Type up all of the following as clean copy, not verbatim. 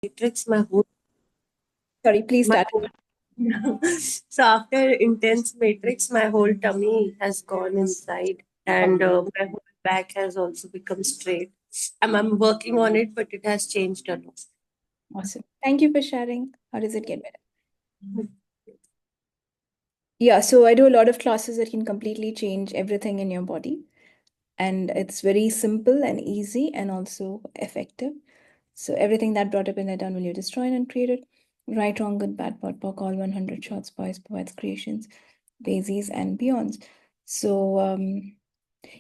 matrix, my whole Sorry, please my start. whole so after intense matrix, my whole tummy has gone inside, and my whole back has also become straight. I'm working on it, but it has changed a lot. Awesome. Thank you for sharing. How does it get better? Yeah, so I do a lot of classes that can completely change everything in your body. And it's very simple and easy and also effective. So everything that brought up in that done will you destroy and uncreate it. Right, wrong, good, bad, pot, pock, all 100 shots, boys, poets, creations, daisies, and beyonds. So,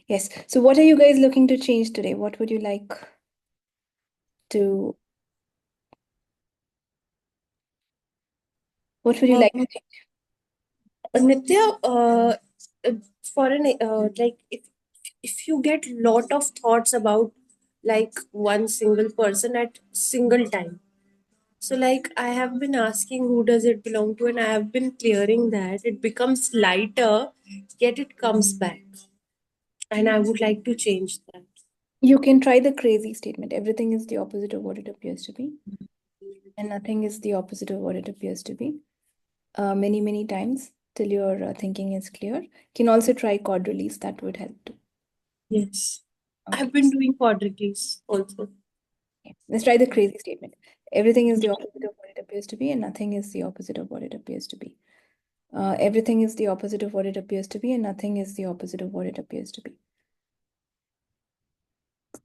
yes. So what are you guys looking to change today? What would you like to, what would you like to change? Nitya, for an like if you get lot of thoughts about like one single person at single time. So like I have been asking who does it belong to, and I have been clearing that it becomes lighter, yet it comes back. And I would like to change that. You can try the crazy statement. Everything is the opposite of what it appears to be, and nothing is the opposite of what it appears to be. Many, many times till your thinking is clear. You can also try chord release, that would help too. Yes. Okay. I've been doing quadrics also. Okay. Let's try the crazy statement. Everything is the opposite of what it appears to be, and nothing is the opposite of what it appears to be. Everything is the opposite of what it appears to be, and nothing is the opposite of what it appears to be.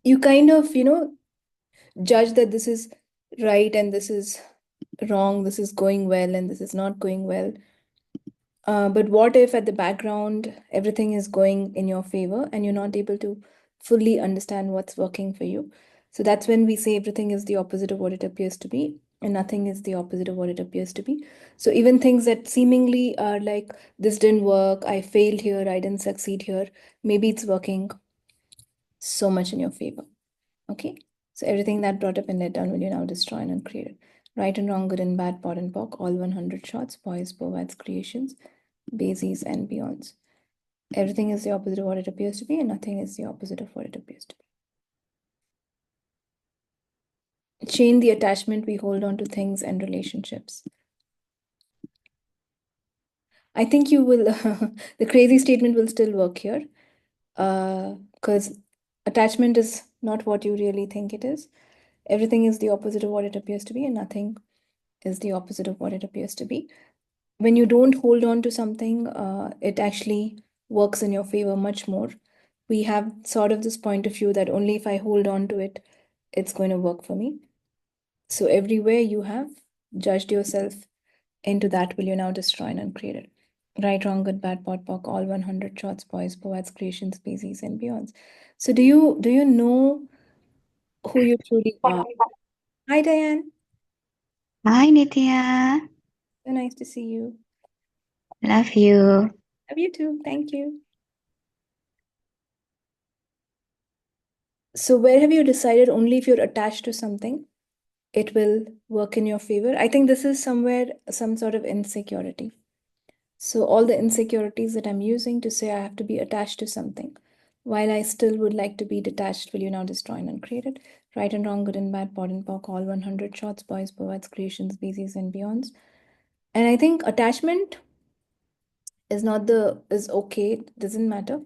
You kind of, judge that this is right and this is wrong, this is going well and this is not going well. But what if at the background everything is going in your favor and you're not able to fully understand what's working for you? So that's when we say everything is the opposite of what it appears to be, and nothing is the opposite of what it appears to be. So even things that seemingly are like, this didn't work, I failed here, I didn't succeed here, maybe it's working so much in your favor. Okay? So everything that brought up and let down will you now destroy and uncreate it. Right and wrong, good and bad, pot and pock, all 100 shots, boys, poets, creations, bases, and beyonds. Everything is the opposite of what it appears to be, and nothing is the opposite of what it appears to be. Chain the attachment we hold on to things and relationships. I think you will, the crazy statement will still work here because attachment is not what you really think it is. Everything is the opposite of what it appears to be, and nothing is the opposite of what it appears to be. When you don't hold on to something, it actually works in your favor much more. We have sort of this point of view that only if I hold on to it, it's going to work for me. So everywhere you have judged yourself into that, will you now destroy and uncreate it? Right, wrong, good, bad, pot, pock, all 100 shots, boys, poets, creations, species, and beyonds. So do you know who you truly are? Hi, Diane. Hi Nitya, So nice to see you. love you. Love you too. Thank you. So where have you decided only if you're attached to something, it will work in your favor? I think this is somewhere some sort of insecurity. So all the insecurities that I'm using to say I have to be attached to something, while I still would like to be detached, will you now destroy and uncreate it? Right and wrong, good and bad, pot and pock, all 100 shots, boys, poets, creations, species, and beyonds. And I think attachment is okay, it doesn't matter.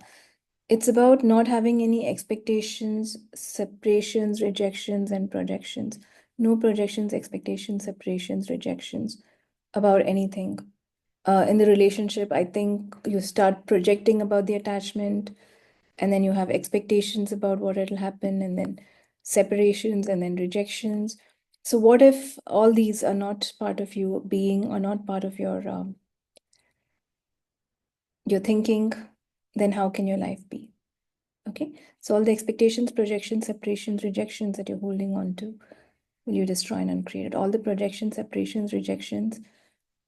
It's about not having any expectations, separations, rejections, and projections. No projections, expectations, separations, rejections about anything. In the relationship, I think you start projecting about the attachment, and then you have expectations about what it'll happen, and then separations, and then rejections. So, what if all these are not part of you being or not part of your thinking? Then how can your life be? Okay, so all the expectations, projections, separations, rejections that you're holding on to, will you destroy and uncreate it? All the projections, separations, rejections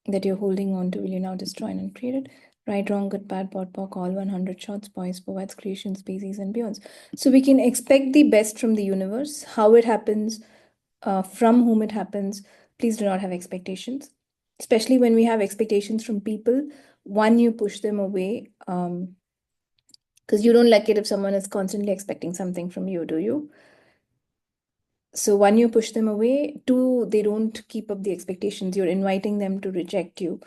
that you're holding on to, will you now destroy and uncreate it? Right, wrong, good, bad, pot, pock, all 100 shots, boys, poets, creations, species, and beyonds. So we can expect the best from the universe. How it happens, from whom it happens, please do not have expectations. Especially when we have expectations from people, one, you push them away. Because you don't like it if someone is constantly expecting something from you, do you? So one, you push them away. Two, they don't keep up the expectations. You're inviting them to reject you.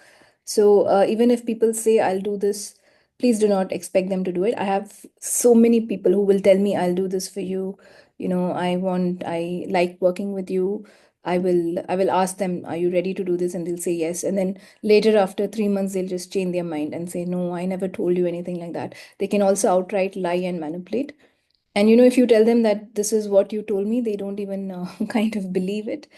So even if people say, I'll do this, please do not expect them to do it. I have so many people who will tell me, I'll do this for you. I like working with you. I will ask them, are you ready to do this? And they'll say yes. And then later, after 3 months, they'll just change their mind and say, no, I never told you anything like that. They can also outright lie and manipulate. And if you tell them that this is what you told me, they don't even kind of believe it.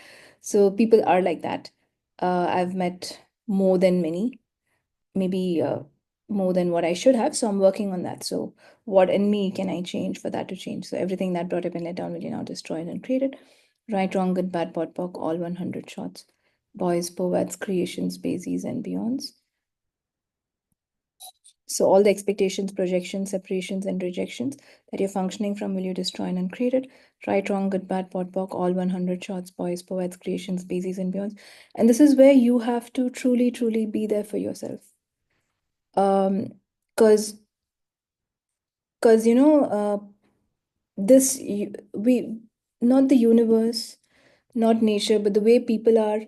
So people are like that. I've met more than many, maybe more than what I should have. So I'm working on that. So what in me can I change for that to change? So everything that brought up and let down will you now destroy and create it. Right, wrong, good, bad, pot, pock, all 100 shots. Boys, poets, creations, bases, and beyonds. So all the expectations, projections, separations, and rejections that you're functioning from will you destroy and uncreate it. Right, wrong, good, bad, pot, pock, all 100 shots, boys, poets, creations, bases, and beyonds. And this is where you have to truly, truly be there for yourself. Because this we not the universe, not nature, but the way people are,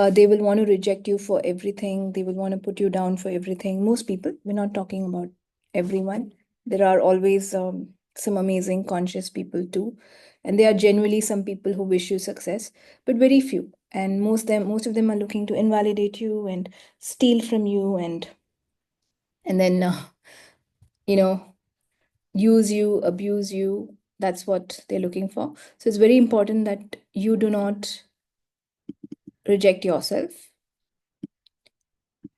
they will want to reject you for everything. They will want to put you down for everything. Most people, we're not talking about everyone. There are always some amazing conscious people too, and there are generally some people who wish you success, but very few. And most of them are looking to invalidate you and steal from you, and then you know use you, abuse you. That's what they're looking for. So it's very important that you do not reject yourself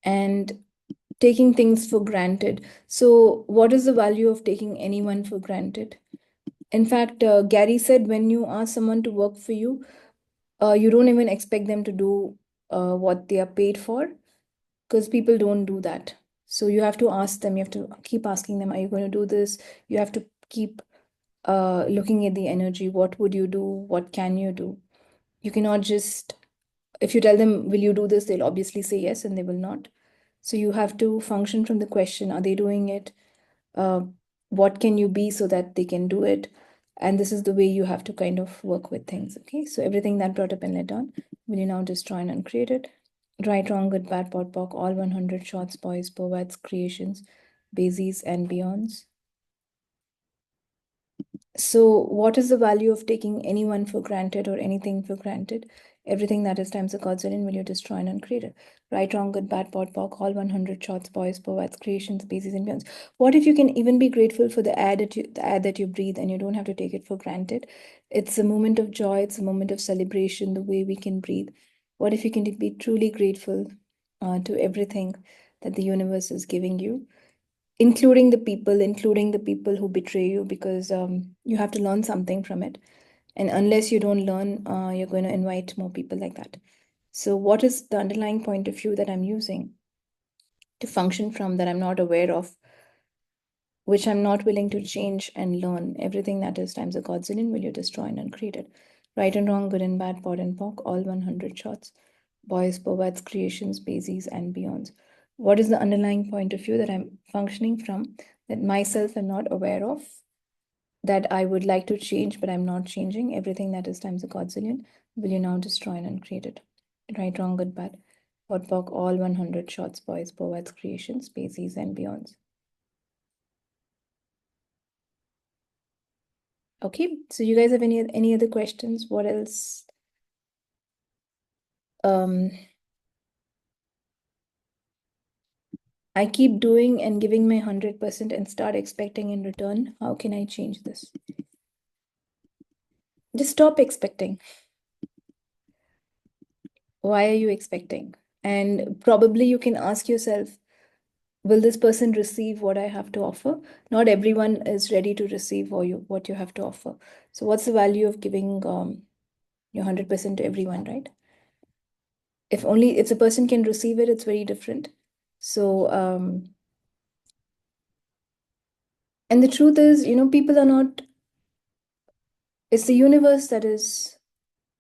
and taking things for granted. So, what is the value of taking anyone for granted? In fact, Gary said when you ask someone to work for you, you don't even expect them to do what they are paid for, because people don't do that. So, you have to ask them, you have to keep asking them, are you going to do this? You have to keep looking at the energy. What would you do? What can you do? You cannot just, if you tell them, will you do this? They'll obviously say yes, and they will not. So you have to function from the question, are they doing it? Uh, what can you be so that they can do it? And this is the way you have to kind of work with things. Okay. So everything that brought up and let down, will you now destroy and uncreate it? Right, wrong, good, bad, pot, pock, all 100 shots, boys, poets, creations, bases, and beyonds. So, what is the value of taking anyone for granted or anything for granted? Everything that is times a godzillion will you destroy and uncreate it. Right, wrong, good, bad, pot, pock, all 100 shots, boys, poets, creations, species, and beyonds. What if you can even be grateful for the air that you breathe, and you don't have to take it for granted? It's a moment of joy, it's a moment of celebration, the way we can breathe. What if you can be truly grateful to everything that the universe is giving you? Including the people who betray you, because you have to learn something from it. And unless you don't learn, you're going to invite more people like that. So, what is the underlying point of view that I'm using to function from, that I'm not aware of, which I'm not willing to change and learn? Everything that is times a godzillion will you destroy and uncreate it. Right and wrong, good and bad, pod and pock, all 100 shots. Boys, poets, creations, bases, and beyonds. What is the underlying point of view that I'm functioning from, that myself am not aware of, that I would like to change, but I'm not changing? Everything that is times a godzillion will you now destroy and uncreate it. Right, wrong, good, bad. Pod, pock, all 100 shots, boys, poets, creations, bases, and beyonds. Okay, so you guys have any other questions? What else? I keep doing and giving my 100% and start expecting in return. How can I change this? Just stop expecting. Why are you expecting? And probably you can ask yourself, will this person receive what I have to offer? Not everyone is ready to receive what you have to offer. So what's the value of giving your 100% to everyone, right? If a person can receive it, it's very different. So and the truth is, people are not, it's the universe that is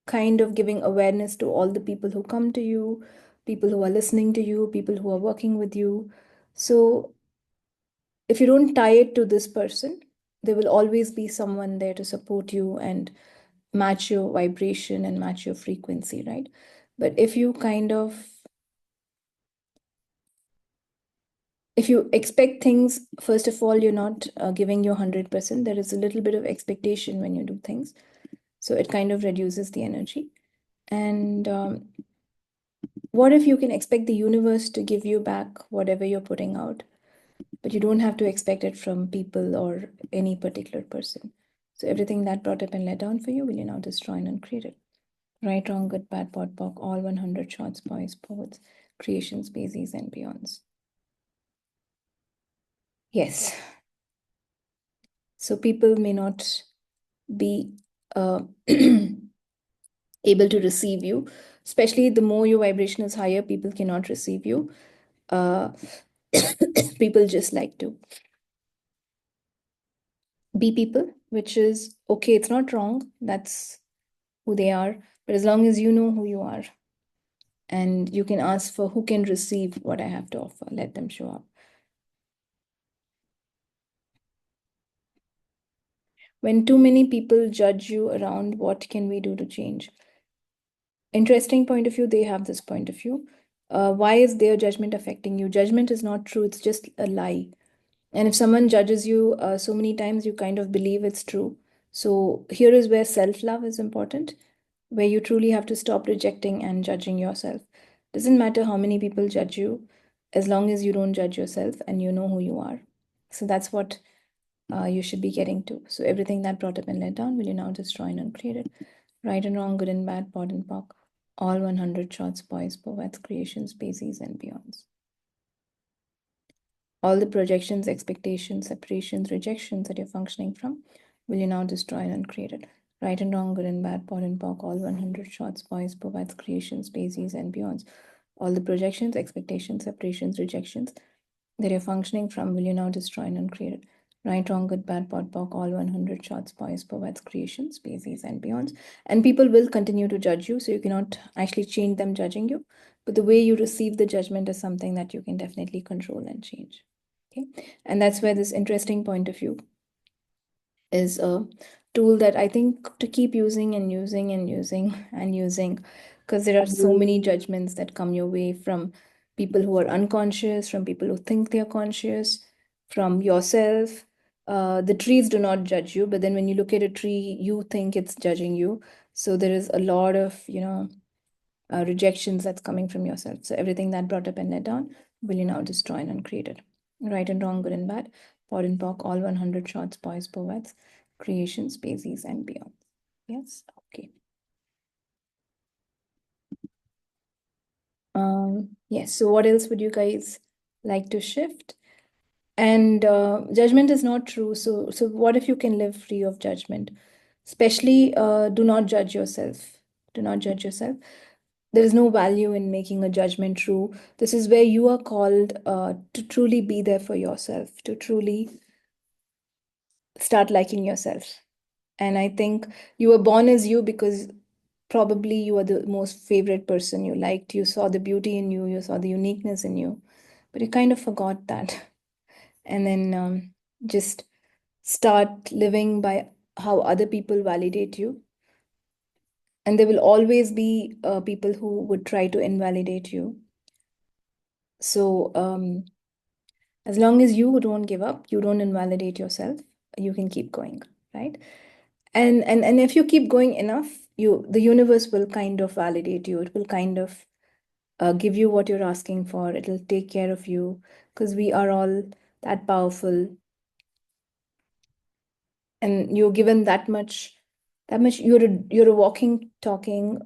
kind of giving awareness to all the people who come to you, people who are listening to you, people who are working with you. So if you don't tie it to this person, there will always be someone there to support you and match your vibration and match your frequency, right? But if you expect things, first of all, you're not giving your 100%. There is a little bit of expectation when you do things. So it kind of reduces the energy. And what if you can expect the universe to give you back whatever you're putting out? But you don't have to expect it from people or any particular person. So everything that brought up and let down for you, will you now destroy and uncreate it? Right, wrong, good, bad, pot, pock, all 100 shots, boys, poets, creations, bases, and beyonds. Yes. So people may not be able to receive you, especially the more your vibration is higher, people cannot receive you. People just like to be people, which is okay, it's not wrong, that's who they are, but as long as you know who you are and you can ask for who can receive what I have to offer, let them show up. When too many people judge you around, what can we do to change? Interesting point of view, they have this point of view. Why is their judgment affecting you? Judgment is not true, it's just a lie. And if someone judges you so many times, you kind of believe it's true. So here is where self-love is important, where you truly have to stop rejecting and judging yourself. Doesn't matter how many people judge you, as long as you don't judge yourself and you know who you are. So that's what you should be getting to. So everything that brought up and let down, will you now destroy and uncreate it? Right and wrong, good and bad, pod and pock, all 100 shots, boys, poets, creations, species, and beyonds. All the projections, expectations, separations, rejections that you're functioning from, will you now destroy and uncreate it? Right and wrong, good and bad, pod and pock, all 100 shots, boys, poets, creations, species, and beyonds. All the projections, expectations, separations, rejections that you're functioning from, will you now destroy and uncreate it? Right, wrong, good, bad, pod, pock, all 100 shots, boys, poets, creations, species, and beyonds. And people will continue to judge you, so you cannot actually change them judging you. But the way you receive the judgment is something that you can definitely control and change. Okay, and that's where this interesting point of view is a tool that I think to keep using and using and using and using, because there are so many judgments that come your way from people who are unconscious, from people who think they are conscious, from yourself. The trees do not judge you, but then when you look at a tree, you think it's judging you. So there is a lot of, rejections that's coming from yourself. So everything that brought up and let down, will you now destroy and uncreate it? Right and wrong, good and bad, pod and pock, all 100 shots, boys, poets, creation, species, and beyond. Yes, okay. Yes, so what else would you guys like to shift? And judgment is not true. So what if you can live free of judgment? Especially, do not judge yourself. Do not judge yourself. There is no value in making a judgment true. This is where you are called to truly be there for yourself, to truly start liking yourself. And I think you were born as you because probably you were the most favorite person you liked. You saw the beauty in you, you saw the uniqueness in you, but you kind of forgot that. And then just start living by how other people validate you. And there will always be people who would try to invalidate you. So as long as you don't give up, you don't invalidate yourself, you can keep going, right? And if you keep going enough, the universe will kind of validate you. It will kind of give you what you're asking for. It'll take care of you because we are all that powerful, and you're given that much. You're a walking, talking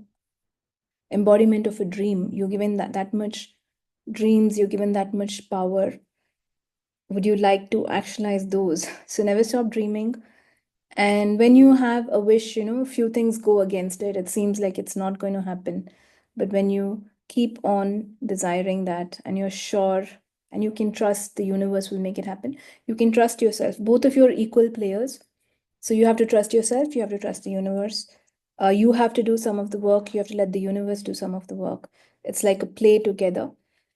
embodiment of a dream. You're given that much dreams. You're given that much power. Would you like to actualize those? So never stop dreaming. And when you have a wish, a few things go against it. It seems like it's not going to happen. But when you keep on desiring that and you're sure and you can trust the universe will make it happen, you can trust yourself. Both of you are equal players. So you have to trust yourself, you have to trust the universe. You have to do some of the work, you have to let the universe do some of the work. It's like a play together.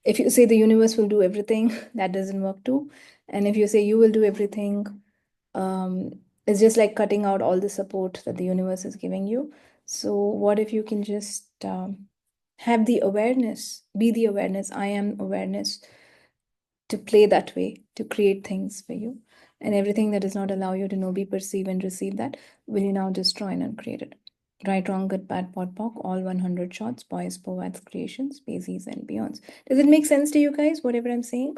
If you say the universe will do everything, that doesn't work too. And if you say you will do everything, It's just like cutting out all the support that the universe is giving you. So, what if you can just have the awareness, be the awareness, I am awareness, to play that way, to create things for you. And everything that does not allow you to know, be, perceive, and receive that, will you now destroy and uncreate it? Right, wrong, good, bad, pod, poc, all 100 shots, boys, poets, creations, species, and beyonds. Does it make sense to you guys, whatever I'm saying?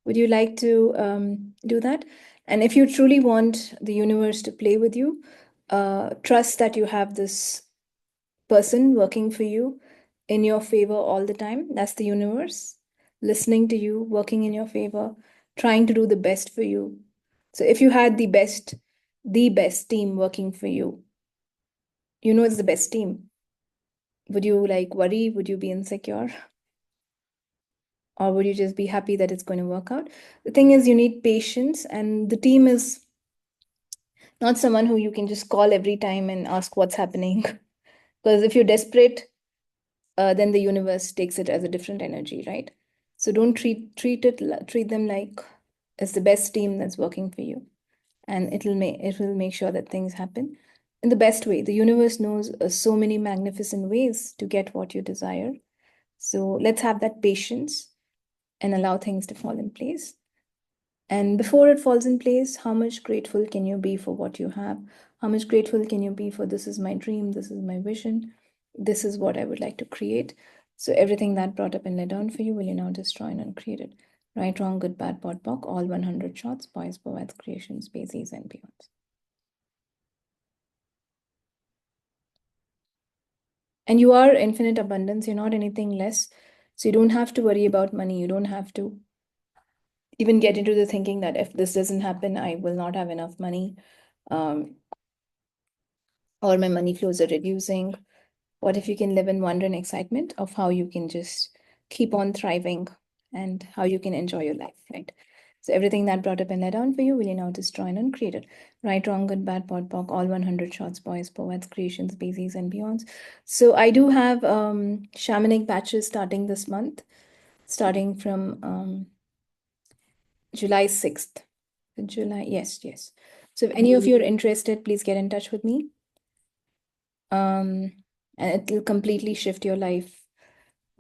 Would you like to do that? And if you truly want the universe to play with you, trust that you have this person working for you in your favor all the time. That's the universe listening to you, working in your favor, trying to do the best for you. So if you had the best team working for you, you know it's the best team. Would you like worry? Would you be insecure? Or would you just be happy that it's going to work out? The thing is, you need patience, and the team is not someone who you can just call every time and ask what's happening. Because if you're desperate, then the universe takes it as a different energy, right? So don't treat them like it's the best team that's working for you, and it will make sure that things happen in the best way. The universe knows so many magnificent ways to get what you desire. So let's have that patience and allow things to fall in place. And before it falls in place, how much grateful can you be for what you have? How much grateful can you be for this is my dream, this is my vision, this is what I would like to create. So everything that brought up and led down for you, will you now destroy and uncreate it? Right, wrong, good, bad, pod, poc, all 100 shots, boys, poets, creations, species, and beyond. And you are infinite abundance, you're not anything less. So you don't have to worry about money. You don't have to even get into the thinking that if this doesn't happen, I will not have enough money. Um, or my money flows are reducing. What if you can live in wonder and excitement of how you can just keep on thriving and how you can enjoy your life, right? So everything that brought up and led down for you, will you now destroy and uncreate it? Right, wrong, good, bad, pod, poc, all 100 shots, boys, poets, creations, species, and beyonds. So I do have shamanic batches starting this month, starting from July 6th. July, yes, yes. So if any of you are interested, please get in touch with me. And it will completely shift your life,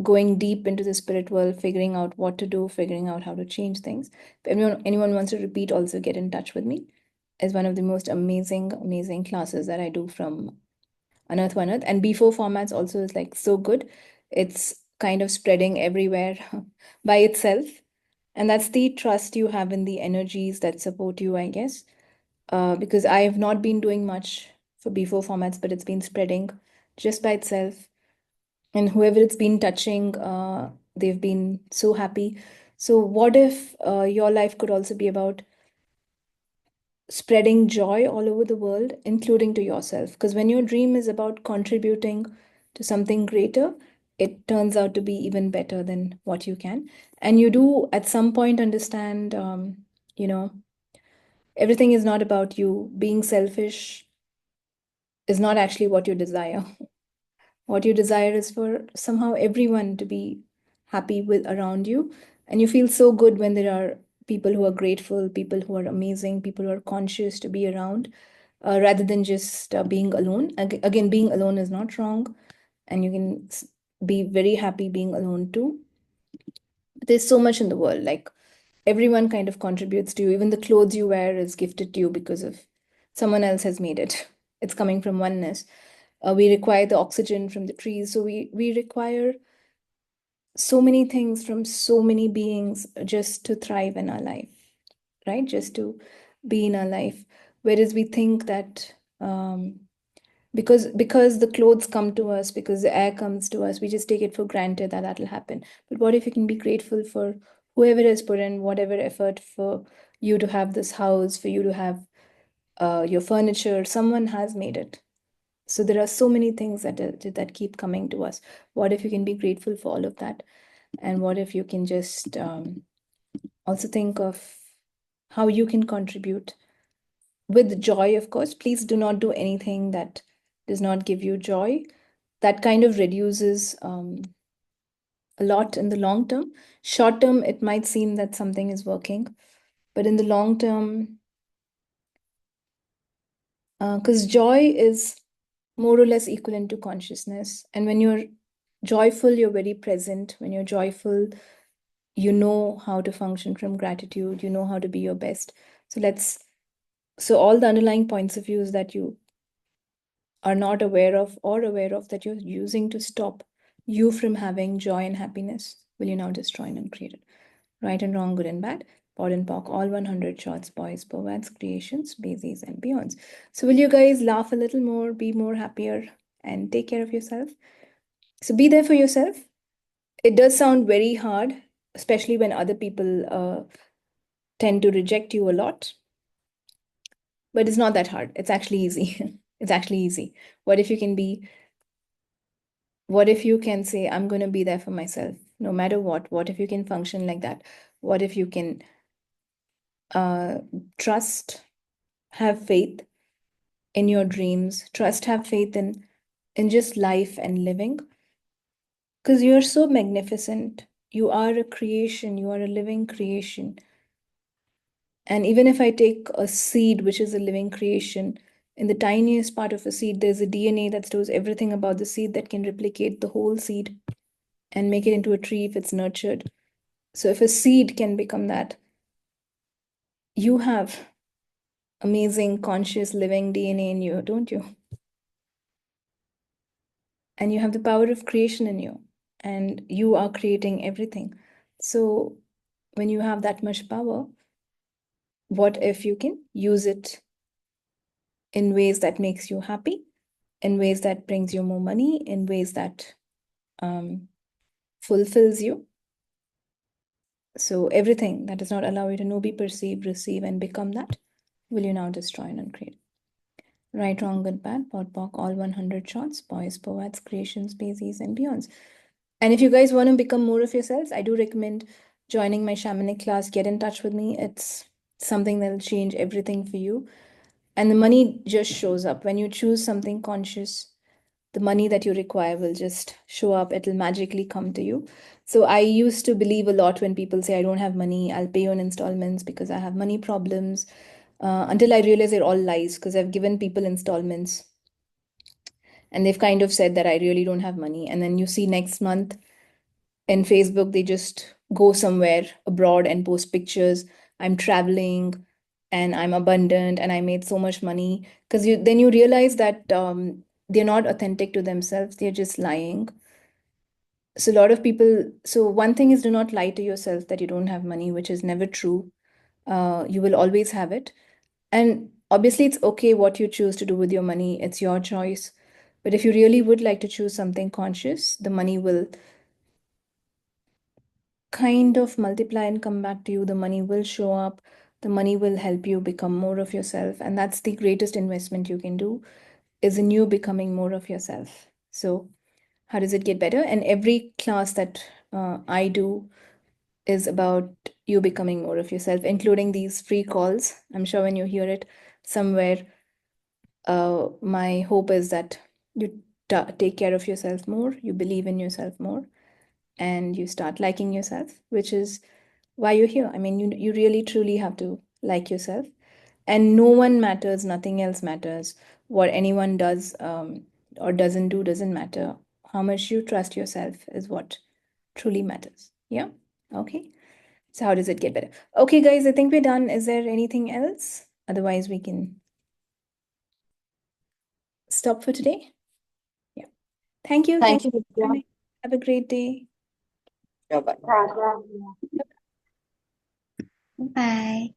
going deep into the spirit world, figuring out what to do, figuring out how to change things. If anyone wants to repeat, also get in touch with me. It's one of the most amazing classes that I do from Unearth One Earth. And B4 formats also is like so good. It's kind of spreading everywhere by itself. And that's the trust you have in the energies that support you, I guess. Because I have not been doing much for B4 formats, but it's been spreading just by itself. And whoever it's been touching, they've been so happy. So, what if your life could also be about spreading joy all over the world, including to yourself? Because when your dream is about contributing to something greater, it turns out to be even better than what you can. And you do at some point understand, you know, everything is not about you. Being selfish is not actually what you desire. What you desire is for somehow everyone to be happy with around you. And you feel so good when there are people who are grateful, people who are amazing, people who are conscious to be around, rather than just being alone. Again, being alone is not wrong, and you can be very happy being alone too. There's so much in the world, like everyone kind of contributes to you. Even the clothes you wear is gifted to you because of someone else has made it. It's coming from oneness. We require the oxygen from the trees, so we require so many things from so many beings just to thrive in our life, right? Just to be in our life. Whereas we think that because the clothes come to us, because the air comes to us, we just take it for granted that that'll happen. But what if you can be grateful for whoever has put in whatever effort for you to have this house, for you to have your furniture? Someone has made it. So there are so many things that keep coming to us. What if you can be grateful for all of that? And what if you can just also think of how you can contribute with joy, of course. Please do not do anything that does not give you joy. That kind of reduces a lot in the long term. Short term, it might seem that something is working, but in the long term, Because joy is more or less equivalent to consciousness. And when you're joyful, you're very present. When you're joyful, you know how to function from gratitude, you know how to be your best. So all the underlying points of views that you are not aware of or aware of that you're using to stop you from having joy and happiness, will you now destroy and uncreate it? Right and wrong, good and bad, POD and POC, all 100 shots, boys, poets, creations, bases, and beyonds. So will you guys laugh a little more, be more happier, and take care of yourself? So be there for yourself. It does sound very hard, especially when other people tend to reject you a lot. But it's not that hard. It's actually easy. It's actually easy. What if you can say, I'm going to be there for myself, no matter what? What if you can function like that? What if you can trust, have faith in your dreams, have faith in just life and living? Because you're so magnificent. You are a creation, you are a living creation. And even if I take a seed, which is a living creation, in the tiniest part of a seed, there's a DNA that stores everything about the seed that can replicate the whole seed and make it into a tree if it's nurtured. So if a seed can become that, you have amazing, conscious, living DNA in you, don't you? And you have the power of creation in you, and you are creating everything. So when you have that much power, what if you can use it in ways that makes you happy, in ways that brings you more money, in ways that fulfills you? So everything that does not allow you to know, be, perceive, receive, and become that, will you now destroy and uncreate? Right, wrong, good, bad, POD, POC, all 100 shots, boys, poets, creations, bases, and beyonds. And if you guys want to become more of yourselves, I do recommend joining my shamanic class. Get in touch with me. It's something that'll change everything for you. And the money just shows up. When you choose something conscious, the money that you require will just show up. It'll magically come to you. So I used to believe a lot when people say, I don't have money, I'll pay you in installments because I have money problems. Until I realized they're all lies, because I've given people installments and they've kind of said that I really don't have money. And then you see next month in Facebook, they just go somewhere abroad and post pictures. I'm traveling and I'm abundant and I made so much money. Because then you realize that they're not authentic to themselves, they're just lying. So a lot of people, so one thing is, do not lie to yourself that you don't have money, which is never true. You will always have it. And obviously, it's okay what you choose to do with your money, it's your choice. But if you really would like to choose something conscious, the money will kind of multiply and come back to you. The money will show up. The money will help you become more of yourself. And that's the greatest investment you can do, is in you becoming more of yourself. So how does it get better? And every class that I do is about you becoming more of yourself, including these free calls. I'm sure when you hear it somewhere, my hope is that you take care of yourself more, you believe in yourself more, and you start liking yourself, which is why you're here. I mean, you really truly have to like yourself, and no one matters, nothing else matters. What anyone does or doesn't do doesn't matter. How much you trust yourself is what truly matters. Yeah. Okay. So how does it get better? Okay, guys, I think we're done. Is there anything else? Otherwise, we can stop for today. Yeah. Thank you. Thank Thank you, you for Vidya. joining. Have a great day. Bye-bye. Bye.